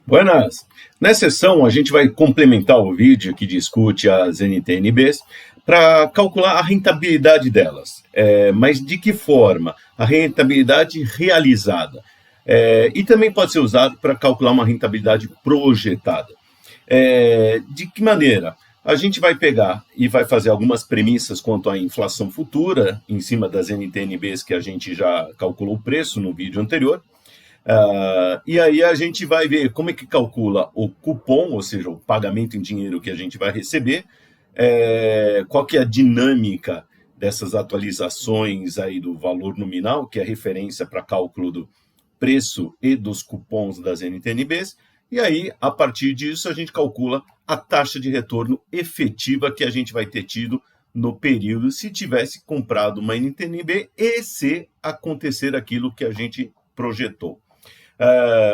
Buenas! Nessa sessão, a gente vai complementar o vídeo que discute as NTNBs para calcular a rentabilidade delas. Mas de que forma? A rentabilidade realizada. E também pode ser usado para calcular uma rentabilidade projetada. De que maneira? A gente vai pegar e vai fazer algumas premissas quanto à inflação futura, em cima das NTNBs que a gente já calculou o preço no vídeo anterior. E aí a gente vai ver como é que calcula o cupom, ou seja, o pagamento em dinheiro que a gente vai receber, qual que é a dinâmica dessas atualizações aí do valor nominal, que é referência para cálculo do preço e dos cupons das NTNBs, e aí, a partir disso, a gente calcula a taxa de retorno efetiva que a gente vai ter tido no período se tivesse comprado uma NTNB e se acontecer aquilo que a gente projetou.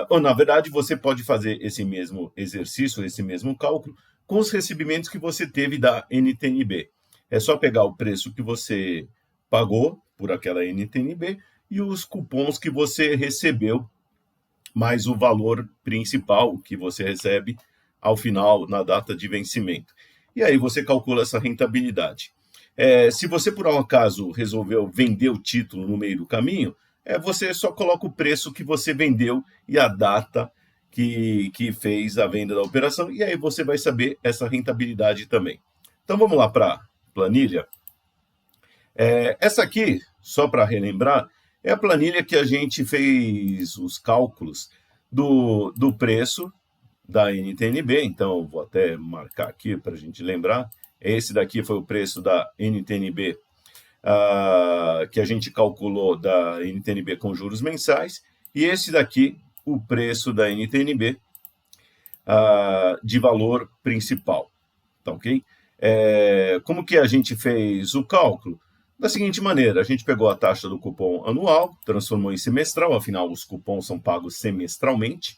Ou, na verdade, você pode fazer esse mesmo exercício, esse mesmo cálculo, com os recebimentos que você teve da NTNB. É só pegar o preço que você pagou por aquela NTNB e os cupons que você recebeu, mais o valor principal que você recebe ao final, na data de vencimento. E aí você calcula essa rentabilidade. Se você, por um acaso, resolveu vender o título no meio do caminho, você só coloca o preço que você vendeu e a data que fez a venda da operação, e aí você vai saber essa rentabilidade também. Então vamos lá para a planilha. Essa aqui, só para relembrar, é a planilha que a gente fez os cálculos do preço da NTNB, então vou até marcar aqui para a gente lembrar. Esse daqui foi o preço da NTNB que a gente calculou da NTNB com juros mensais, e esse daqui, o preço da NTNB de valor principal, tá ok? Como que a gente fez o cálculo? Da seguinte maneira, a gente pegou a taxa do cupom anual, transformou em semestral, afinal os cupons são pagos semestralmente.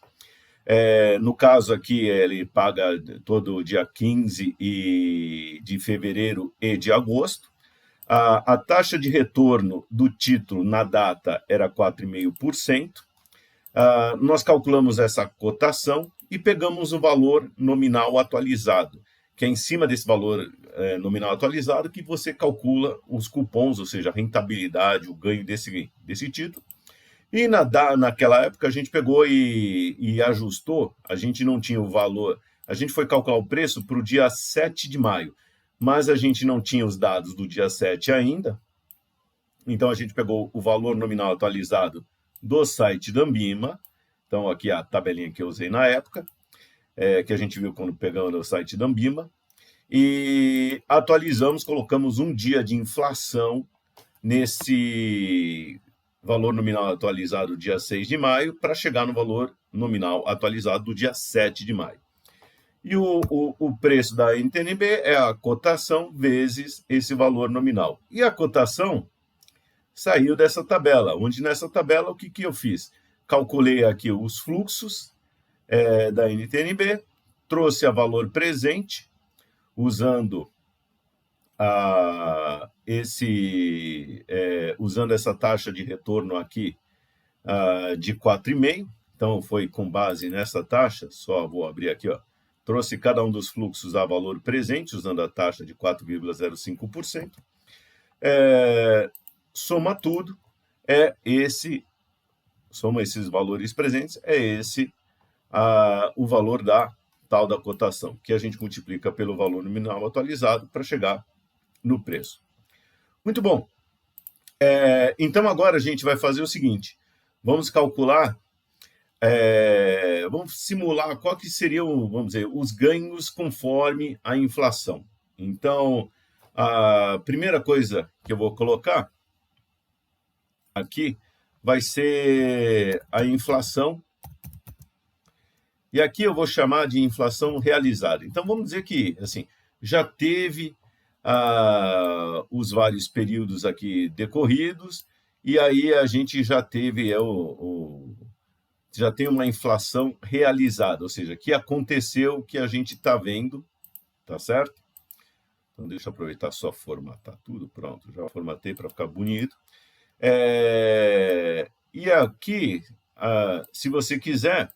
No caso aqui, ele paga todo dia 15 de fevereiro e de agosto. A taxa de retorno do título na data era 4,5%. Nós calculamos essa cotação e pegamos o valor nominal atualizado, que é em cima desse valor nominal atualizado que você calcula os cupons, ou seja, a rentabilidade, o ganho desse título. E naquela época a gente pegou e ajustou, a gente não tinha o valor, a gente foi calcular o preço para o dia 7 de maio, mas a gente não tinha os dados do dia 7 ainda, então a gente pegou o valor nominal atualizado do site da Ambima, então aqui a tabelinha que eu usei na época, que a gente viu quando pegamos o site da Ambima, e atualizamos, colocamos um dia de inflação nesse valor nominal atualizado dia 6 de maio, para chegar no valor nominal atualizado do dia 7 de maio. E o preço da NTNB é a cotação vezes esse valor nominal. E a cotação saiu dessa tabela, onde nessa tabela o que eu fiz? Calculei aqui os fluxos da NTNB, trouxe a valor presente, usando usando essa taxa de retorno aqui de 4,5, então foi com base nessa taxa, só vou abrir aqui, ó, trouxe cada um dos fluxos a valor presente, usando a taxa de 4,05%, soma tudo, soma esses valores presentes, o valor da tal da cotação, que a gente multiplica pelo valor nominal atualizado para chegar no preço. Muito bom. Então, agora a gente vai fazer o seguinte, vamos calcular, vamos simular qual que seriam, vamos dizer, os ganhos conforme a inflação. Então, a primeira coisa que eu vou colocar aqui vai ser a inflação, e aqui eu vou chamar de inflação realizada. Então, vamos dizer que assim, já teve os vários períodos aqui decorridos, e aí a gente já teve já tem uma inflação realizada, ou seja, que aconteceu, que a gente está vendo, tá certo? Então, deixa eu aproveitar só formatar tudo, pronto, já formatei para ficar bonito. E aqui, se você quiser,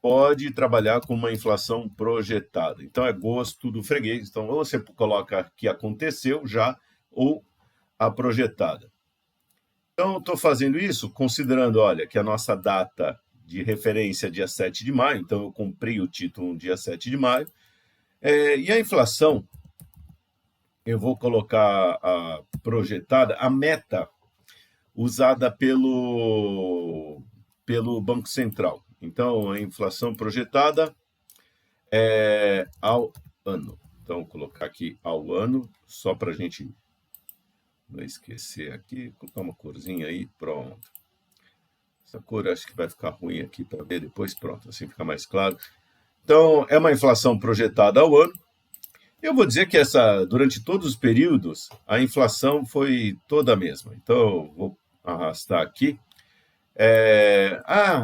pode trabalhar com uma inflação projetada. Então, é gosto do freguês. Então, ou você coloca que aconteceu já, ou a projetada. Então, estou fazendo isso considerando, olha, que a nossa data de referência é dia 7 de maio, então eu comprei o título no dia 7 de maio, e a inflação, eu vou colocar a projetada, a meta usada pelo Banco Central. Então, a inflação projetada é ao ano. Então, vou colocar aqui ao ano, só para a gente não esquecer aqui, colocar uma corzinha aí, pronto. Essa cor acho que vai ficar ruim aqui para ver depois, pronto, assim fica mais claro. Então, é uma inflação projetada ao ano. Eu vou dizer que durante todos os períodos, a inflação foi toda a mesma. Então, vou arrastar aqui.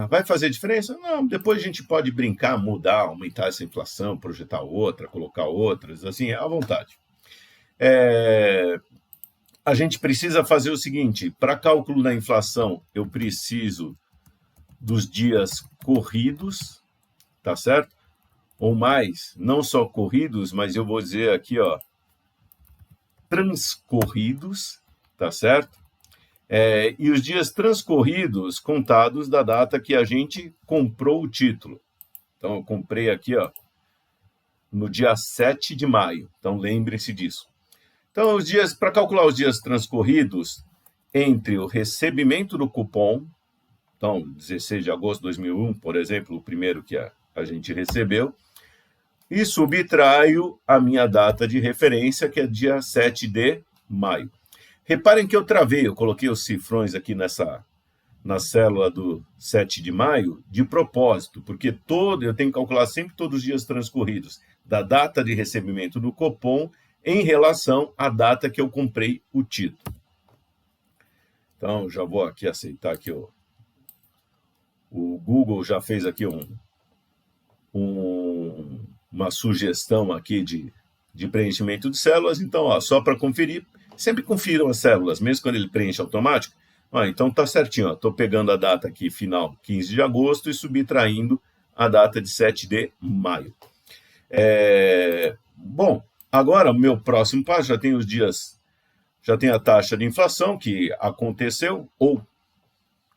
Vai fazer diferença? Não, depois a gente pode brincar, mudar, aumentar essa inflação, projetar outra, colocar outras, assim, à vontade. A gente precisa fazer o seguinte, para cálculo da inflação, eu preciso dos dias corridos, tá certo? Ou mais, não só corridos, mas eu vou dizer aqui, ó, transcorridos, tá certo? E os dias transcorridos contados da data que a gente comprou o título. Então, eu comprei aqui, ó, no dia 7 de maio. Então, lembrem-se disso. Então, para calcular os dias transcorridos entre o recebimento do cupom, então, 16 de agosto de 2001, por exemplo, o primeiro que a gente recebeu, e subtraio a minha data de referência, que é dia 7 de maio. Reparem que eu travei, eu coloquei os cifrões aqui na célula do 7 de maio, de propósito, porque eu tenho que calcular sempre todos os dias transcorridos da data de recebimento do cupom em relação à data que eu comprei o título. Então, já vou aqui aceitar aqui o Google já fez aqui uma sugestão aqui de preenchimento de células. Então, ó, só para conferir, sempre confiram as células, mesmo quando ele preenche automático. Então tá certinho, estou pegando a data aqui final 15 de agosto e subtraindo a data de 7 de maio. Bom, agora o meu próximo passo já tem os dias, já tem a taxa de inflação que aconteceu, ou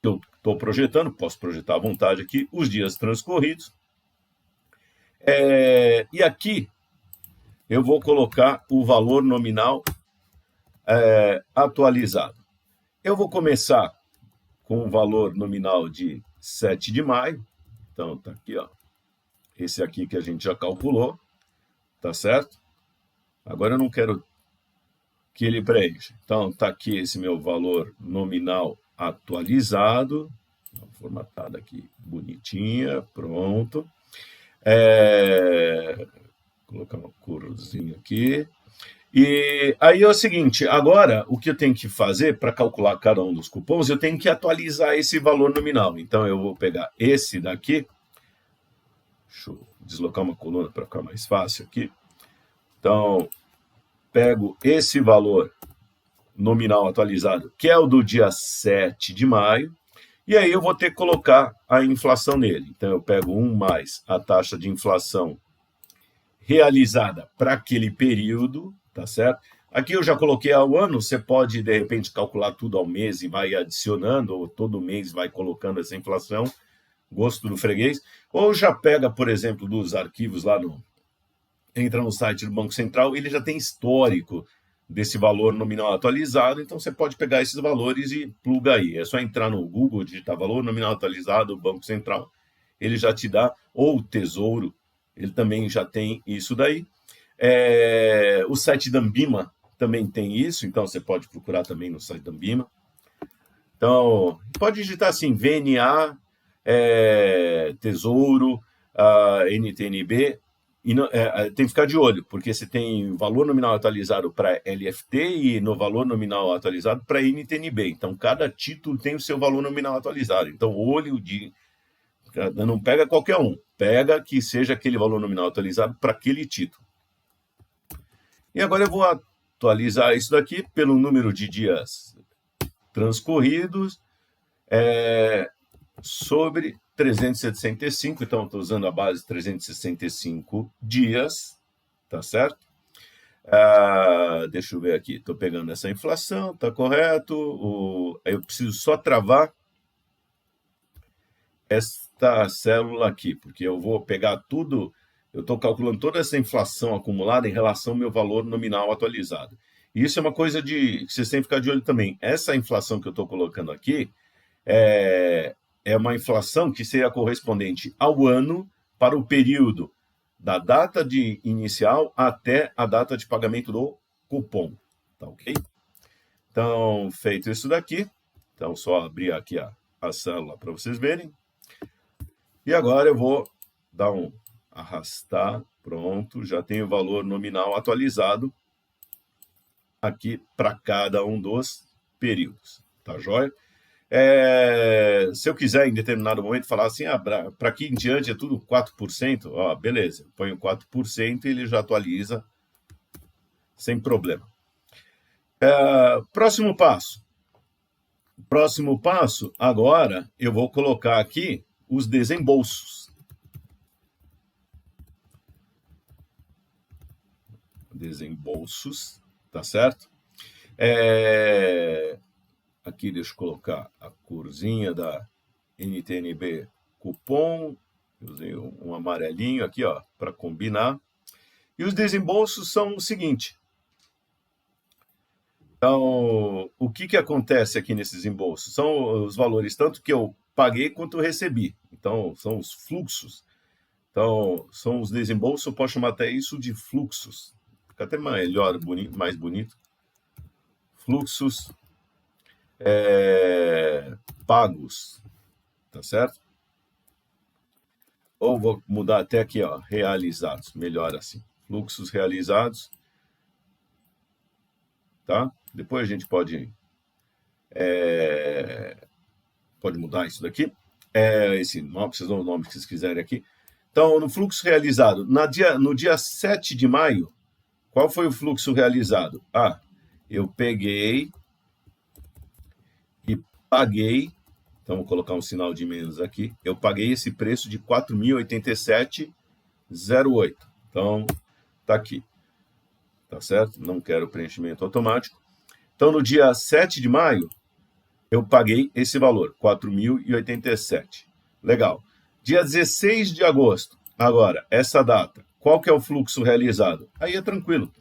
eu estou projetando, posso projetar à vontade aqui, os dias transcorridos. E aqui eu vou colocar o valor nominal atualizado. Eu vou começar com o valor nominal de 7 de maio. Então, tá aqui, ó. Esse aqui que a gente já calculou, tá certo? Agora eu não quero que ele preencha. Então, tá aqui esse meu valor nominal atualizado. Formatada aqui, bonitinha, pronto. Colocar uma corzinha aqui. E aí é o seguinte, agora o que eu tenho que fazer para calcular cada um dos cupons, eu tenho que atualizar esse valor nominal. Então eu vou pegar esse daqui, deixa eu deslocar uma coluna para ficar mais fácil aqui. Então, pego esse valor nominal atualizado, que é o do dia 7 de maio, e aí eu vou ter que colocar a inflação nele. Então eu pego 1 mais a taxa de inflação realizada para aquele período, tá certo? Aqui eu já coloquei ao ano, você pode, de repente, calcular tudo ao mês e vai adicionando, ou todo mês vai colocando essa inflação, gosto do freguês, ou já pega, por exemplo, dos arquivos lá entra no site do Banco Central, ele já tem histórico desse valor nominal atualizado, então você pode pegar esses valores e pluga aí. É só entrar no Google, digitar valor nominal atualizado, Banco Central, ele já te dá, ou Tesouro, ele também já tem isso daí. O site da Ambima também tem isso, então você pode procurar também no site da Ambima. Então, pode digitar assim, VNA, Tesouro, NTNB, e tem que ficar de olho, porque você tem valor nominal atualizado para LFT e no valor nominal atualizado para NTNB. Então, cada título tem o seu valor nominal atualizado. Então, olho de... Não pega qualquer um, pega que seja aquele valor nominal atualizado para aquele título. E agora eu vou atualizar isso daqui pelo número de dias transcorridos sobre 365, então estou usando a base 365 dias, tá certo? Deixa eu ver aqui, estou pegando essa inflação, está correto. Eu preciso só travar esta célula aqui, porque eu vou pegar tudo, eu estou calculando toda essa inflação acumulada em relação ao meu valor nominal atualizado. E isso é uma coisa que vocês têm que ficar de olho também. Essa inflação que eu estou colocando aqui é uma inflação que seria correspondente ao ano para o período da data de inicial até a data de pagamento do cupom, tá ok? Então, feito isso daqui, então só abrir aqui a célula para vocês verem. E agora eu vou dar um arrastar, pronto, já tem o valor nominal atualizado aqui para cada um dos períodos, tá joia? Se eu quiser em determinado momento falar assim, para aqui em diante é tudo 4%, ó, beleza, ponho 4% e ele já atualiza sem problema. Próximo passo. Próximo passo, agora eu vou colocar aqui os desembolsos. Desembolsos, tá certo? Aqui deixa eu colocar a corzinha da NTNB cupom. Eu usei um amarelinho aqui, ó, para combinar. E os desembolsos são o seguinte. Então, o que acontece aqui nesses desembolsos? São os valores tanto que eu paguei quanto eu recebi. Então, são os fluxos. Então, são os desembolsos, eu posso chamar até isso de fluxos. Fica até melhor, mais bonito. Fluxos pagos, tá certo? Ou vou mudar até aqui, ó, realizados, melhor assim. Fluxos realizados, tá? Depois a gente pode mudar isso daqui. Esse nome, vocês dão o nome que vocês quiserem aqui. Então, no fluxo realizado, no dia 7 de maio, qual foi o fluxo realizado? Eu peguei e paguei, então vou colocar um sinal de menos aqui, eu paguei esse preço de R$ 4.087,08. Então, tá aqui, tá certo? Não quero preenchimento automático. Então, no dia 7 de maio, eu paguei esse valor, R$ 4.087. Legal. Dia 16 de agosto, agora, essa data, qual que é o fluxo realizado? Aí é tranquilo.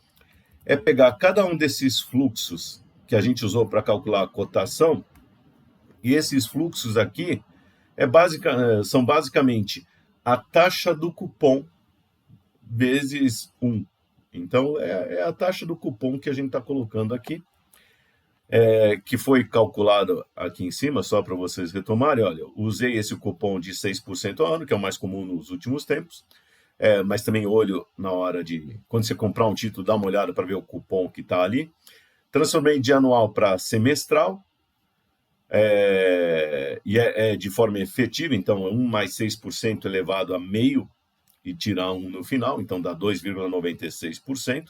É pegar cada um desses fluxos que a gente usou para calcular a cotação, e esses fluxos aqui são basicamente a taxa do cupom vezes 1. Então, é a taxa do cupom que a gente está colocando aqui, que foi calculado aqui em cima, só para vocês retomarem. Olha, eu usei esse cupom de 6% ao ano, que é o mais comum nos últimos tempos, mas também olho na hora de, quando você comprar um título, dá uma olhada para ver o cupom que está ali. Transformei de anual para semestral, e é de forma efetiva, então 1 mais 6% elevado a meio e tirar 1 no final, então dá 2,96%.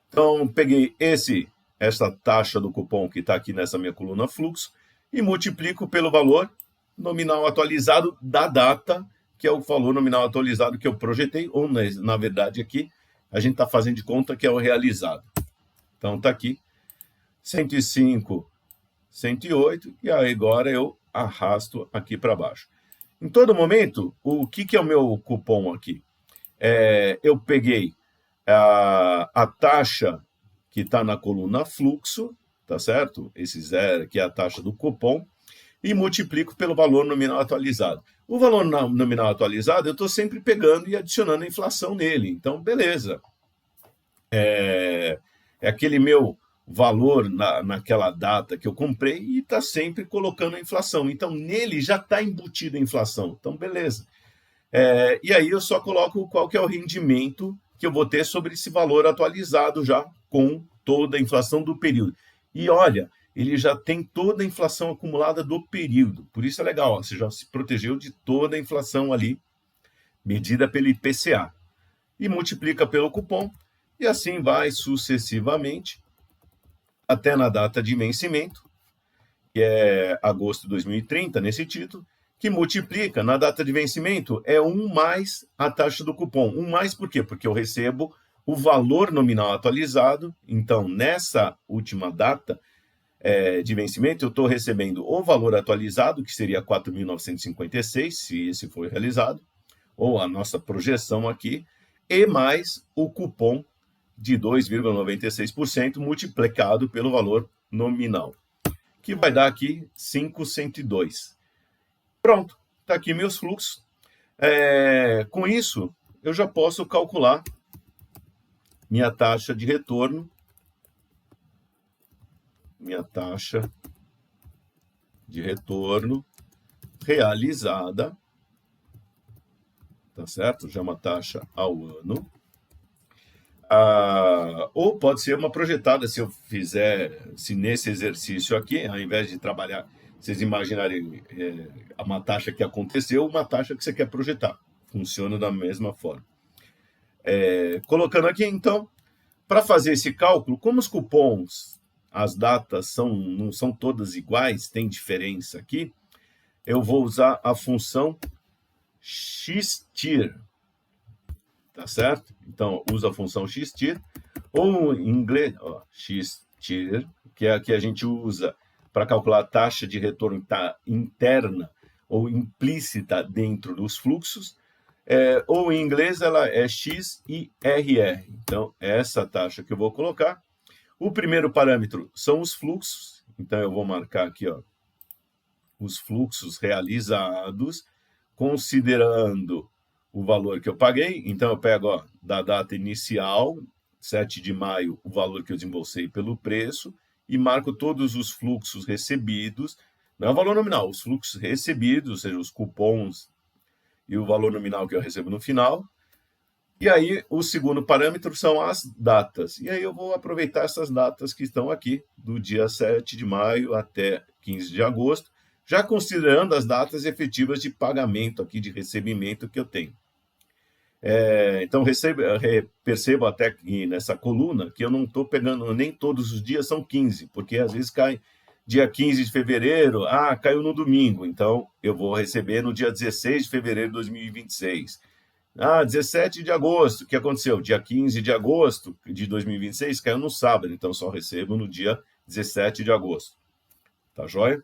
Então, peguei essa taxa do cupom que está aqui nessa minha coluna fluxo e multiplico pelo valor nominal atualizado da data, que é o valor nominal atualizado que eu projetei, ou na verdade aqui a gente está fazendo de conta que é o realizado. Então está aqui 105, 108, e aí agora eu arrasto aqui para baixo. Em todo momento, o que é o meu cupom aqui? Eu peguei a taxa que está na coluna fluxo, tá certo? Esse zero que é a taxa do cupom, e multiplico pelo valor nominal atualizado. O valor nominal atualizado eu estou sempre pegando e adicionando a inflação nele. Então, beleza. É aquele meu valor naquela data que eu comprei e está sempre colocando a inflação. Então, nele já está embutida a inflação. Então, beleza. E aí eu só coloco qual que é o rendimento que eu vou ter sobre esse valor atualizado já com toda a inflação do período. E olha, ele já tem toda a inflação acumulada do período. Por isso é legal, ó, você já se protegeu de toda a inflação ali, medida pelo IPCA. E multiplica pelo cupom, e assim vai sucessivamente, até na data de vencimento, que é agosto de 2030, nesse título, que multiplica na data de vencimento é 1 mais a taxa do cupom. 1 mais por quê? Porque eu recebo o valor nominal atualizado. Então, nessa última data de vencimento, eu estou recebendo o valor atualizado, que seria 4.956, se esse for realizado, ou a nossa projeção aqui, e mais o cupom de 2,96% multiplicado pelo valor nominal, que vai dar aqui 502. Pronto, está aqui meus fluxos. Com isso, eu já posso calcular minha taxa de retorno, realizada, tá certo? Já uma taxa ao ano. Ou pode ser uma projetada, se nesse exercício aqui, ao invés de trabalhar, vocês imaginarem uma taxa que aconteceu, uma taxa que você quer projetar. Funciona da mesma forma. Colocando aqui, então, para fazer esse cálculo, como os cupons, as datas não são todas iguais, tem diferença aqui, eu vou usar a função xtir, tá certo? Então, usa a função xtir, ou em inglês, xtir, que é a que a gente usa para calcular a taxa de retorno interna ou implícita dentro dos fluxos, ou em inglês ela é XIRR. Então, essa taxa que eu vou colocar. O primeiro parâmetro são os fluxos, então eu vou marcar aqui os fluxos realizados, considerando o valor que eu paguei. Então, eu pego da data inicial, 7 de maio, o valor que eu desembolsei pelo preço, e marco todos os fluxos recebidos, não é o valor nominal, os fluxos recebidos, ou seja, os cupons e o valor nominal que eu recebo no final. E aí, o segundo parâmetro são as datas. E aí eu vou aproveitar essas datas que estão aqui, do dia 7 de maio até 15 de agosto, já considerando as datas efetivas de pagamento aqui, de recebimento que eu tenho. Então, percebo até aqui nessa coluna que eu não estou pegando, nem todos os dias são 15, porque às vezes cai dia 15 de fevereiro, caiu no domingo, então eu vou receber no dia 16 de fevereiro de 2026. 17 de agosto, o que aconteceu? Dia 15 de agosto de 2026 caiu no sábado, então só recebo no dia 17 de agosto. Tá joia?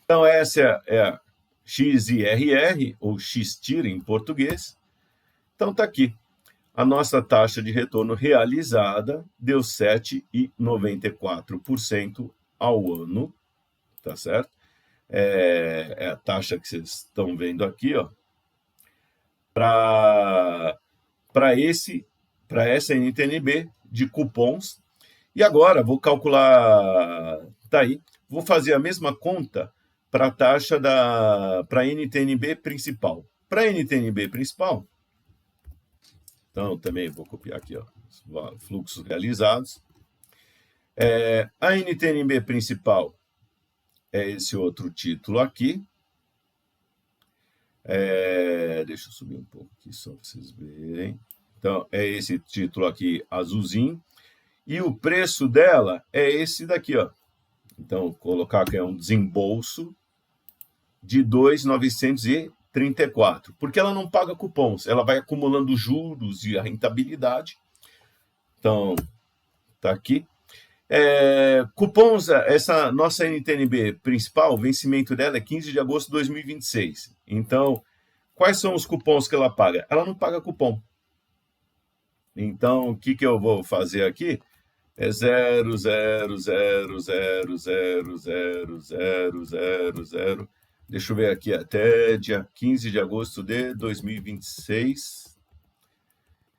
Então, essa é a XIRR, ou XTIR em português. Então, está aqui. A nossa taxa de retorno realizada deu 7,94% ao ano, tá certo? É a taxa que vocês estão vendo aqui, para essa NTNB de cupons. E agora, vou calcular, tá aí, vou fazer a mesma conta para a taxa para a NTNB principal. Para a NTNB principal, então também vou copiar aqui, os fluxos realizados. A NTNB principal é esse outro título aqui. Deixa eu subir um pouco aqui só para vocês verem. Então, é esse título aqui azulzinho. E o preço dela é esse daqui, Então, vou colocar que é um desembolso de 2.934. Porque ela não paga cupons, ela vai acumulando juros e a rentabilidade. Então, tá aqui. Cupons, essa nossa NTNB principal, o vencimento dela é 15 de agosto de 2026. Então, quais são os cupons que ela paga? Ela não paga cupom. Então, o que eu vou fazer aqui? É 0,000000000. Deixa eu ver aqui, até dia 15 de agosto de 2026.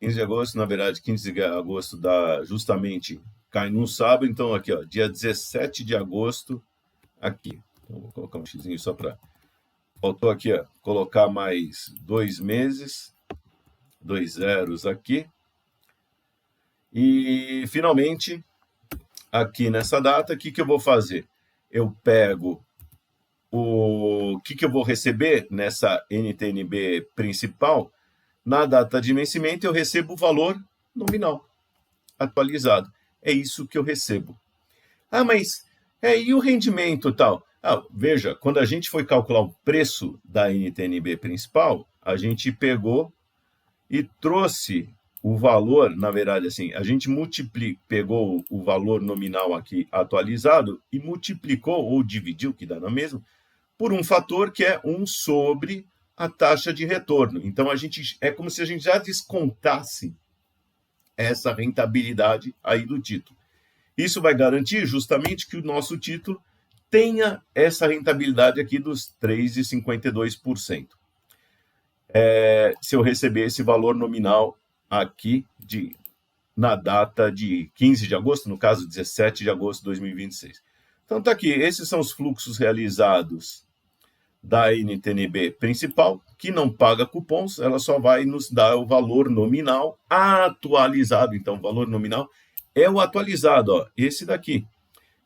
15 de agosto, na verdade, 15 de agosto dá justamente, cai num sábado, então aqui, dia 17 de agosto, aqui. Então, vou colocar um xizinho só para... Faltou aqui, colocar mais 2 meses, 2 zeros aqui. E, finalmente, aqui nessa data, o que eu vou fazer? Eu pego o que eu vou receber nessa NTNB principal. Na data de vencimento, eu recebo o valor nominal atualizado. É isso que eu recebo. Mas e o rendimento tal? Veja, quando a gente foi calcular o preço da NTNB principal, a gente pegou e trouxe o valor, na verdade, assim, a gente pegou o valor nominal aqui atualizado e multiplicou ou dividiu, que dá na mesma, por um fator que é 1 sobre a taxa de retorno. Então, é como se a gente já descontasse essa rentabilidade aí do título. Isso vai garantir justamente que o nosso título tenha essa rentabilidade aqui dos 3,52%. Se eu receber esse valor nominal aqui na data de 15 de agosto, no caso 17 de agosto de 2026. Então está aqui, esses são os fluxos realizados da NTNB principal, que não paga cupons, ela só vai nos dar o valor nominal atualizado. Então o valor nominal é o atualizado, ó, esse daqui.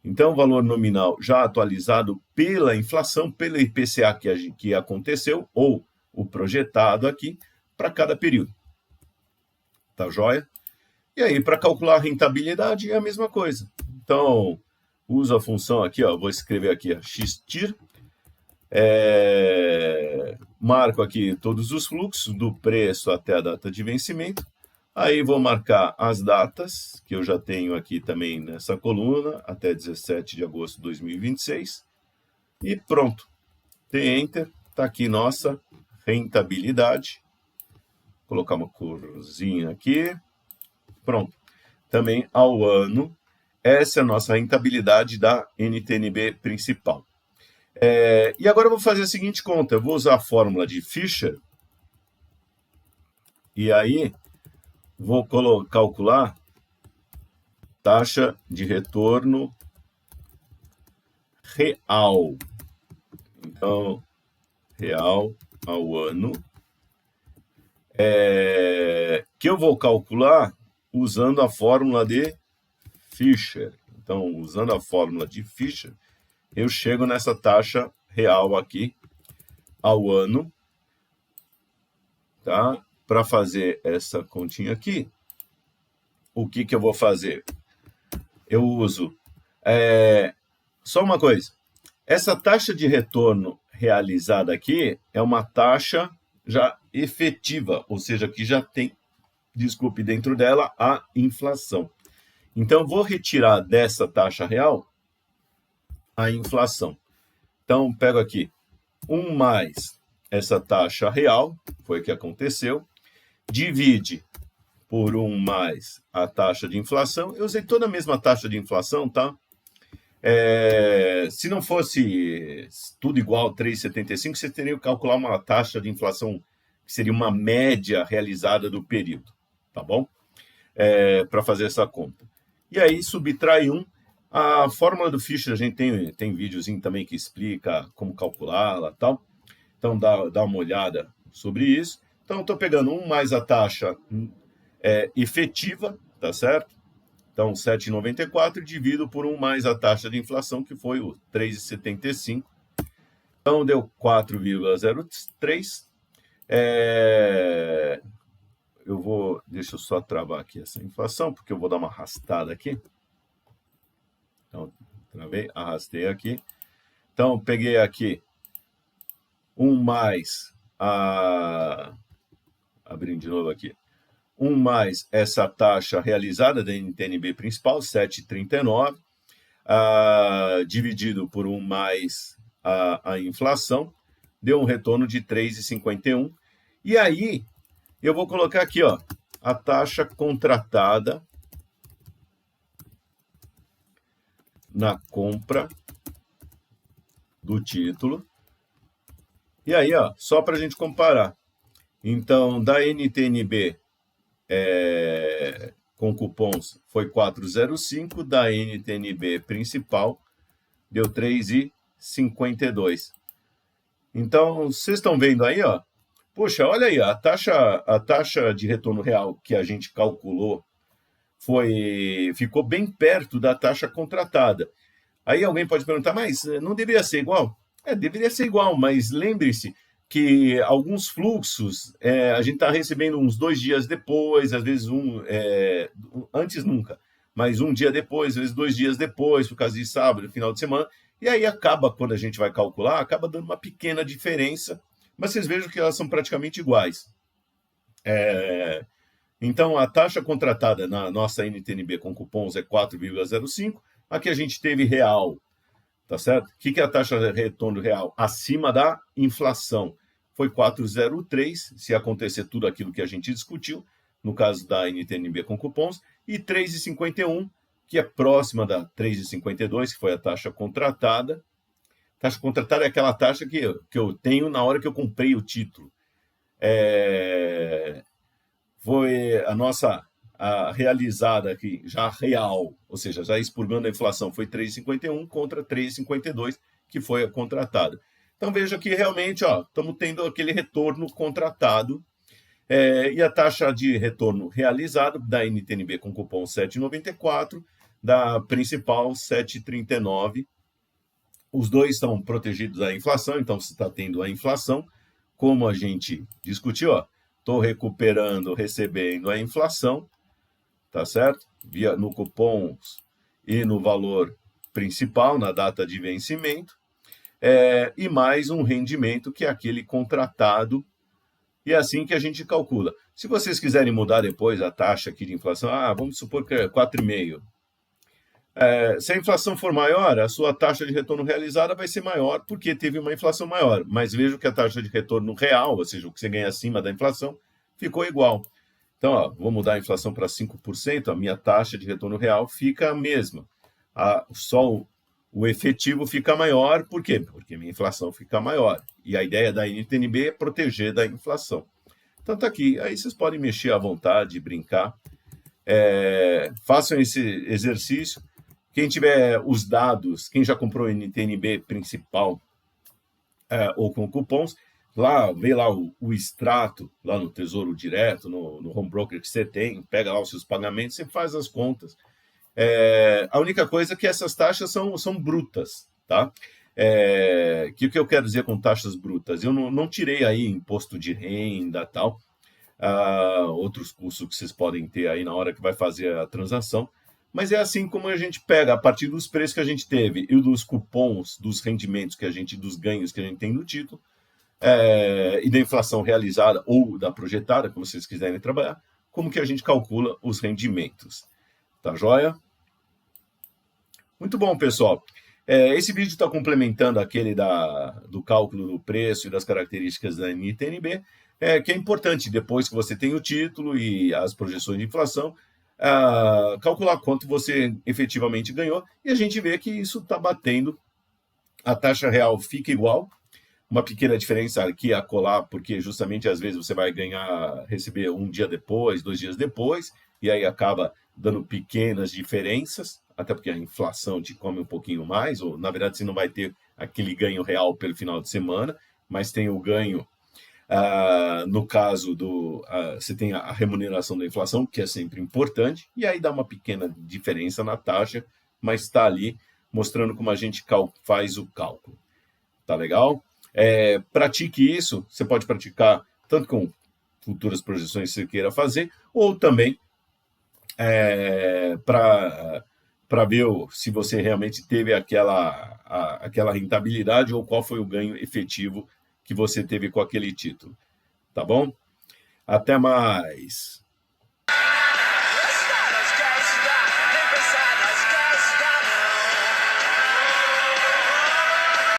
Então o valor nominal já atualizado pela inflação, pelo IPCA que aconteceu, ou o projetado aqui, para cada período. Tá joia? E aí, para calcular a rentabilidade, é a mesma coisa. Então, uso a função aqui, ó, vou escrever aqui, ó, xtir, marco aqui todos os fluxos, do preço até a data de vencimento. Aí vou marcar as datas, que eu já tenho aqui também nessa coluna, até 17 de agosto de 2026. E pronto. Dê Enter, está aqui nossa rentabilidade. Vou colocar uma corzinha aqui. Pronto. Também ao ano, essa é a nossa rentabilidade da NTNB principal. E agora eu vou fazer a seguinte conta. Eu vou usar a fórmula de Fisher. E aí, vou calcular taxa de retorno real. Então, real ao ano. Que eu vou calcular usando a fórmula de Fisher. Então, usando a fórmula de Fisher, eu chego nessa taxa real aqui ao ano, tá? Para fazer essa continha aqui, o que eu vou fazer? Eu uso... só uma coisa. Essa taxa de retorno realizada aqui é uma taxa já efetiva, ou seja, que já tem, dentro dela a inflação. Então, vou retirar dessa taxa real a inflação. Então, pego aqui 1 mais essa taxa real, foi o que aconteceu, divide por 1 mais a taxa de inflação. Eu usei toda a mesma taxa de inflação, tá? Se não fosse tudo igual, 3,75, você teria que calcular uma taxa de inflação que seria uma média realizada do período, tá bom? Para fazer essa conta. E aí, subtrai 1. A fórmula do Fisher, a gente tem videozinho também que explica como calculá-la e tal. Então, dá uma olhada sobre isso. Então, estou pegando 1 mais a taxa efetiva, tá certo? Então, 7,94 divido por 1 mais a taxa de inflação, que foi o 3,75. Então, deu 4,03. Deixa eu só travar aqui essa inflação, porque eu vou dar uma arrastada aqui. Então, travei, arrastei aqui. Então, peguei aqui 1 mais abrindo de novo aqui. 1 mais essa taxa realizada da NTNB principal, 7,39, dividido por 1 mais a inflação, deu um retorno de 3,51. E aí, eu vou colocar aqui, ó, a taxa contratada na compra do título. E aí, ó, só para a gente comparar. Então, da NTNB com cupons foi 4,05, da NTNB principal deu 3,52. Então, vocês estão vendo aí, ó? Poxa, olha aí, a taxa de retorno real que a gente calculou ficou bem perto da taxa contratada. Aí alguém pode perguntar, mas não deveria ser igual? Deveria ser igual, mas lembre-se que alguns fluxos a gente está recebendo uns 2 dias depois, às vezes antes nunca, mas um dia depois, às vezes 2 dias depois, por causa de sábado, final de semana. E aí acaba, quando a gente vai calcular, acaba dando uma pequena diferença, mas vocês vejam que elas são praticamente iguais. Então, a taxa contratada na nossa NTNB com cupons é 4,05. Aqui a gente teve real, tá certo? O que é a taxa de retorno real? Acima da inflação. Foi 4,03, se acontecer tudo aquilo que a gente discutiu, no caso da NTNB com cupons, e 3,51, que é próxima da 3,52, que foi a taxa contratada. Taxa contratada é aquela taxa que eu tenho na hora que eu comprei o título. Foi a realizada aqui, já real, ou seja, já expurgando a inflação, foi 3,51 contra 3,52, que foi a contratada. Então veja que realmente estamos tendo aquele retorno contratado, e a taxa de retorno realizado da NTNB com cupom 7,94, da principal 7,39. Os dois estão protegidos da inflação, então você está tendo a inflação, como a gente discutiu, estou recuperando, recebendo a inflação, tá certo? No cupom e no valor principal, na data de vencimento, e mais um rendimento que é aquele contratado, e é assim que a gente calcula. Se vocês quiserem mudar depois a taxa aqui de inflação, vamos supor que é 4,5%. Se a inflação for maior, a sua taxa de retorno realizada vai ser maior porque teve uma inflação maior. Mas vejo que a taxa de retorno real, ou seja, o que você ganha acima da inflação, ficou igual. Então, vou mudar a inflação para 5%, a minha taxa de retorno real fica a mesma. Só o efetivo fica maior, por quê? Porque minha inflação fica maior. E a ideia da NTNB é proteger da inflação. Então, tá aqui. Aí vocês podem mexer à vontade, brincar. Façam esse exercício. Quem tiver os dados, quem já comprou o NTNB principal ou com cupons, vê lá o extrato, lá no Tesouro Direto, no home broker que você tem, pega lá os seus pagamentos, você faz as contas. A única coisa é que essas taxas são brutas, tá? Que o que eu quero dizer com taxas brutas? Eu não tirei aí imposto de renda, tal, outros custos que vocês podem ter aí na hora que vai fazer a transação, mas é assim como a gente pega a partir dos preços que a gente teve e dos cupons, dos rendimentos dos ganhos que a gente tem no título, e da inflação realizada ou da projetada, como vocês quiserem trabalhar, como que a gente calcula os rendimentos. Tá joia? Muito bom, pessoal. Esse vídeo está complementando aquele do cálculo do preço e das características da NTNB, que é importante, depois que você tem o título e as projeções de inflação, calcular quanto você efetivamente ganhou, e a gente vê que isso está batendo, a taxa real fica igual, uma pequena diferença aqui a colar, porque justamente às vezes você vai receber um dia depois, 2 dias depois, e aí acaba dando pequenas diferenças, até porque a inflação te come um pouquinho mais, ou na verdade você não vai ter aquele ganho real pelo final de semana, mas tem o ganho, no caso você tem a remuneração da inflação, que é sempre importante, e aí dá uma pequena diferença na taxa, mas está ali mostrando como a gente faz o cálculo. Tá legal? Pratique isso, você pode praticar tanto com futuras projeções que você queira fazer, ou também para ver se você realmente teve aquela rentabilidade ou qual foi o ganho efetivo que você teve com aquele título. Tá bom? Até mais!